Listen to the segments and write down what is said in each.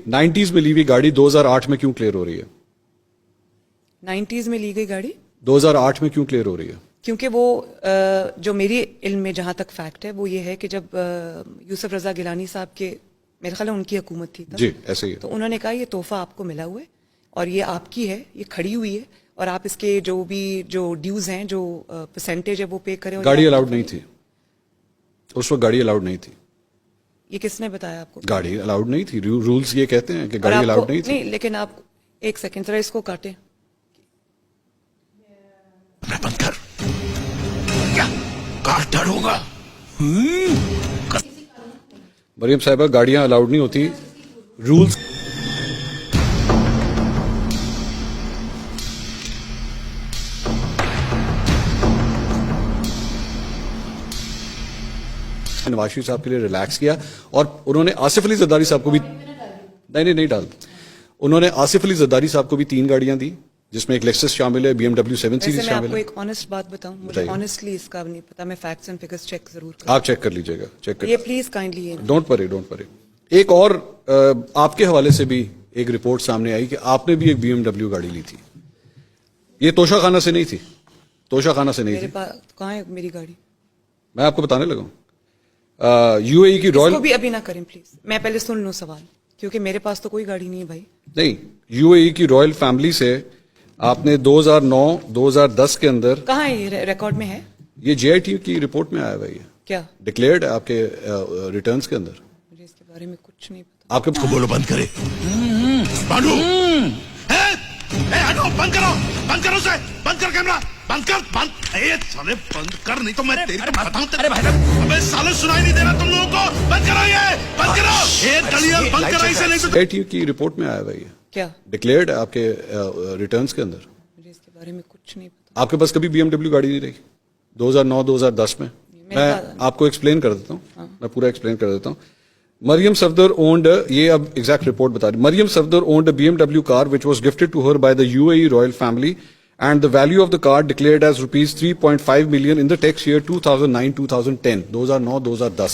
90s में ली हुई गाड़ी 2008 में क्यों क्लियर हो रही है? 90s में ली गई गाड़ी 2008 में क्यों क्लियर हो रही है? क्योंकि वो जो मेरी इल्म में जहाँ तक फैक्ट है वो ये है कि जब यूसुफ रजा गिलानी साहब के मेरे ख्याल है उनकी हुकूमत थी तब, जी ऐसे ही है। तो उन्होंने कहा ये तोहफा आपको मिला हुआ है और ये आपकी है, ये खड़ी हुई है और आप इसके जो ड्यूज हैं, जो परसेंटेज है वो पे करें। गाड़ी अलाउड नहीं थी उस वक्त, गाड़ी अलाउड नहीं थी। ये किसने बताया आपको? गाड़ी अलाउड नहीं थी, रूल्स ये कहते हैं कि गाड़ी अलाउड नहीं थी। नहीं, लेकिन आप एक सेकंड जरा इसको काटें। बंद कर, क्या काट डालूंगा? मरियम साहिबा, गाड़ियां अलाउड नहीं होती, रूल्स नवाज शरीफ साहब के लिए रिलैक्स किया और उन्होंने आसिफ अली जरदारी साहब को भी नहीं डाल, उन्होंने आसिफ अली जरदारी साहब को भी 3 गाड़ियां दी जिसमें एक लेक्सस शामिल है, BMW 7 सीरीज शामिल है। मैं आपको एक ऑनेस्ट बात बताऊं, मुझे ऑनेस्टली इसका नहीं पता, मैं फैक्ट्स एंड फिगर्स चेक जरूर करूं। आप चेक कर लीजिएगा, चेक कर, ये प्लीज काइंडली, डोंट वरी। एक और आपके हवाले से भी एक रिपोर्ट सामने आई कि आपने भी एक BMW गाड़ी ली थी। ये तोशा खाना से नहीं थी, तोशा खाना से नहीं मेरे थी। पास कहाँ है मेरी गाड़ी? मैं आपको बताने लगा हूं। UAE की रॉयल, इसको भी अभी ना करें प्लीज, मैं पहले सुन लूं सवाल, क्योंकि मेरे पास तो कोई गाड़ी नहीं है भाई। नहीं, UAE की रॉयल फैमिली से आपने 2009-2010 के अंदर, कहाँ है ये रिकॉर्ड में है? ये JIT की रिपोर्ट में आया हुआ है, क्या डिक्लेयर्ड है आपके रिटर्न्स के अंदर। मुझे इसके बारे में कुछ नहीं पता। आपके को बोलो बंद करे। बांडू, हटो, बंद करो उसे, बंद कर कैमरा, बंद कर, साले बंद कर, नहीं तो मैं तेरी तो बताऊं। अरे भाई, अबे साले सुनाई नहीं दे रहा तुम लोगों को, बंद करो ये, बंद करो, दलिया बंद करो इसे, नहीं तो JIT की रिपोर्ट में आया हुआ है, क्या डिक्लेयर्ड है आपके रिटर्न्स के अंदर। मुझे इसके बारे में कुछ नहीं पता। आपके पास कभी BMW गाड़ी नहीं रही 2009-2010 में? मैं आपको एक्सप्लेन कर देता हूँ, मैं पूरा एक्सप्लेन कर देता हूँ। मरियम सफदर ओन्ड, ये अब एग्जैक्ट रिपोर्ट बता रही, Maryam Safdar owned a BMW car which was gifted to her by the UAE royal family and the value of the car declared as rupees 3.5 million in the tax year 2009-2010, 2009-2010.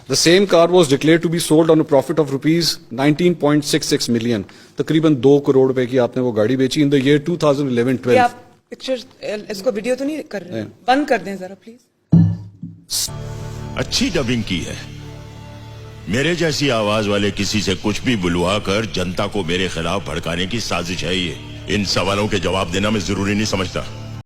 The same car was declared to be sold on a profit of rupees 19.66 million. तकरीबन 2 करोड़ रुपए की आपने वो गाड़ी बेची in the year 2011-12. आप picture, इसको video तो नहीं कर रहे? बंद कर दें जरा प्लीज। अच्छी डबिंग की है। मेरे जैसी आवाज वाले किसी से कुछ भी बुलवा कर जनता को मेरे खिलाफ भड़काने की साजिश है ये। इन सवालों के जवाब देना मैं जरूरी नहीं समझता।